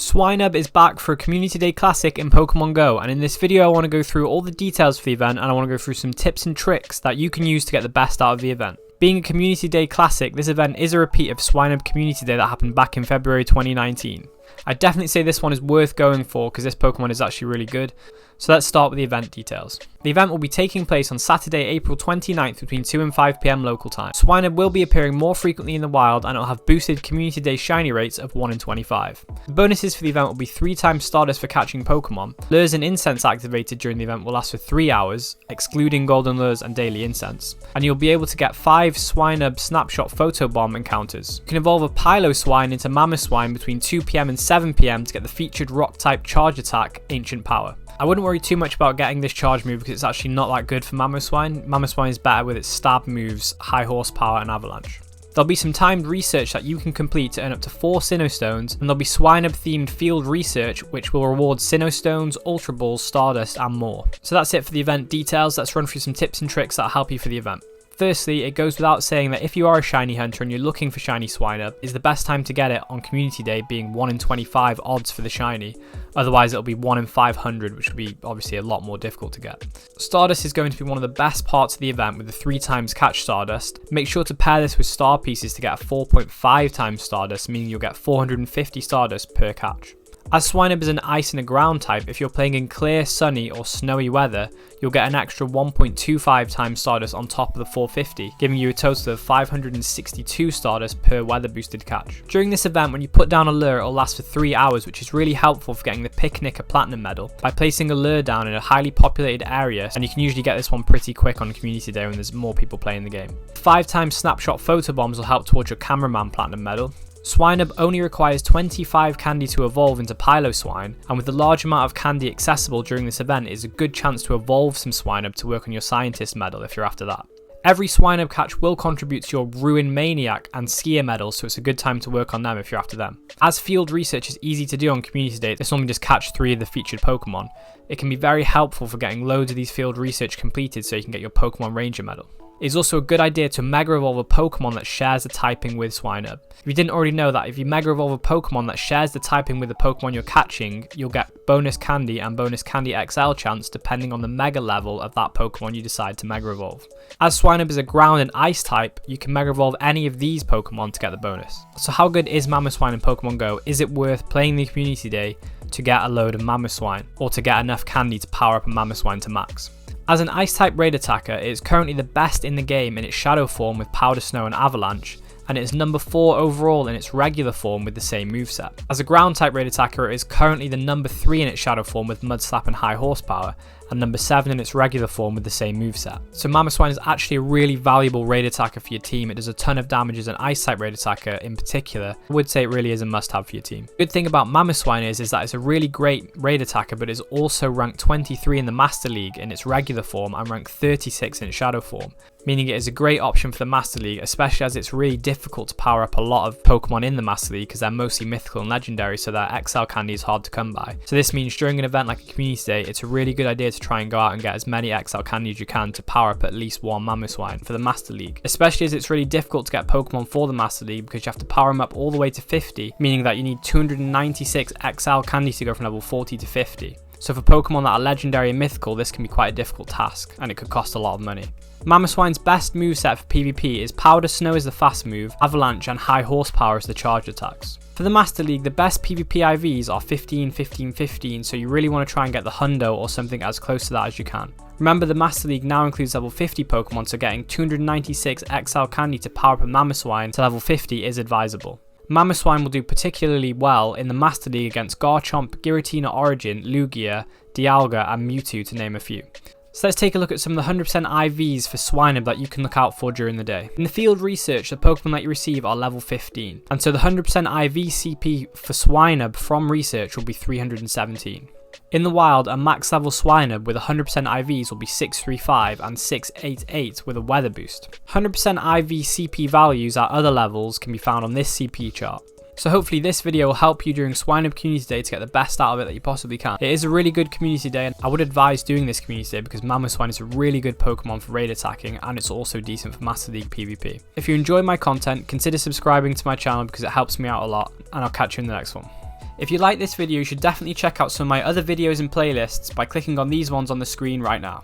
Swinub is back for a Community Day Classic in Pokémon GO, and in this video I want to go through all the details for the event and I want to go through some tips and tricks that you can use to get the best out of the event. Being a Community Day Classic, this event is a repeat of Swinub Community Day that happened back in February 2019. I'd definitely say this one is worth going for because this Pokemon is actually really good. So let's start with the event details. The event will be taking place on Saturday, April 29th between 2 and 5 PM local time. Swinub will be appearing more frequently in the wild and it will have boosted Community Day shiny rates of 1 in 25. The bonuses for the event will be 3 times Stardust for catching Pokemon. Lures and incense activated during the event will last for 3 hours, excluding golden lures and daily incense. And you'll be able to get 5 Swinub snapshot photobomb encounters. You can evolve a Piloswine into Mamoswine between 2 PM and 7 PM to get the featured rock type charge attack, Ancient Power. I wouldn't worry too much about getting this charge move because it's actually not that good for Mamoswine. Mamoswine is better with its stab moves, high horsepower and avalanche. There'll be some timed research that you can complete to earn up to 4 Sinnoh Stones, and there'll be Swinub themed field research which will reward Sinnoh Stones, Ultra Balls, Stardust and more. So that's it for the event details. Let's run through some tips and tricks that'll help you for the event. Firstly, it goes without saying that if you are a shiny hunter and you're looking for shiny Swinub, is the best time to get it on Community Day being 1 in 25 odds for the shiny. Otherwise it'll be 1 in 500, which will be obviously a lot more difficult to get. Stardust is going to be one of the best parts of the event with the 3 times catch Stardust. Make sure to pair this with star pieces to get a 4.5 times Stardust, meaning you'll get 450 Stardust per catch. As Swinub is an ice and a ground type, if you're playing in clear, sunny or snowy weather, you'll get an extra 1.25 times Stardust on top of the 450, giving you a total of 562 Stardust per weather boosted catch. During this event, when you put down a lure, it'll last for 3 hours, which is really helpful for getting the Picnic a Platinum medal by placing a lure down in a highly populated area, and you can usually get this one pretty quick on Community Day when there's more people playing the game. 5 times snapshot photobombs will help towards your Cameraman Platinum medal. Swinub only requires 25 candy to evolve into Piloswine, and with the large amount of candy accessible during this event, it is a good chance to evolve some Swinub to work on your Scientist medal if you're after that. Every Swinub catch will contribute to your Ruin Maniac and Skier medals, so it's a good time to work on them if you're after them. As field research is easy to do on Community Day, this normally just catch 3 of the featured Pokemon. It can be very helpful for getting loads of these field research completed so you can get your Pokemon Ranger medal. It's also a good idea to Mega Evolve a Pokemon that shares the typing with Swinub. If you didn't already know that, if you Mega Evolve a Pokemon that shares the typing with the Pokemon you're catching, you'll get bonus candy and bonus candy XL chance depending on the Mega level of that Pokemon you decide to Mega Evolve. As Swinub is a ground and ice type, you can Mega Evolve any of these Pokemon to get the bonus. So how good is Mamoswine in Pokemon GO? Is it worth playing the Community Day to get a load of Mamoswine, or to get enough candy to power up a Mamoswine to max? As an Ice-type raid attacker, it is currently the best in the game in its Shadow form with Powder Snow and Avalanche, and it is number 4 overall in its regular form with the same moveset. As a Ground-type raid attacker, it is currently the number 3 in its Shadow form with Mud Slap and High Horsepower, and number 7 in its regular form with the same moveset. So Mamoswine is actually a really valuable raid attacker for your team. It does a ton of damage as an Ice-type raid attacker in particular. I would say it really is a must-have for your team. The good thing about Mamoswine is that it's a really great raid attacker, but is also ranked 23 in the Master League in its regular form and ranked 36 in its Shadow form, meaning it is a great option for the Master League, especially as it's really difficult to power up a lot of Pokemon in the Master League because they're mostly mythical and legendary, so their XL candy is hard to come by. So this means during an event like a Community Day, it's a really good idea to try and go out and get as many XL candy as you can to power up at least one Mamoswine for the Master League, especially as it's really difficult to get Pokemon for the Master League because you have to power them up all the way to 50, meaning that you need 296 XL candy to go from level 40 to 50. So for Pokemon that are legendary and mythical, this can be quite a difficult task, and it could cost a lot of money. Mamoswine's best moveset for PvP is Powder Snow as the fast move, Avalanche and High Horsepower as the charge attacks. For the Master League, the best PvP IVs are 15, 15, 15, so you really want to try and get the Hundo or something as close to that as you can. Remember, the Master League now includes level 50 Pokemon, so getting 296 XL candy to power up a Mamoswine to level 50 is advisable. Mamoswine will do particularly well in the Master League against Garchomp, Giratina Origin, Lugia, Dialga and Mewtwo to name a few. So let's take a look at some of the 100% IVs for Swinub that you can look out for during the day. In the field research, the Pokemon that you receive are level 15, and so the 100% IV CP for Swinub from research will be 317. In the wild, a max level Swinub with 100% IVs will be 635 and 688 with a weather boost. 100% IV CP values at other levels can be found on this CP chart. So hopefully this video will help you during Swinub Community Day to get the best out of it that you possibly can. It is a really good Community Day and I would advise doing this Community Day because Mamoswine is a really good Pokemon for raid attacking and it's also decent for Master League PvP. If you enjoy my content, consider subscribing to my channel because it helps me out a lot, and I'll catch you in the next one. If you like this video, you should definitely check out some of my other videos and playlists by clicking on these ones on the screen right now.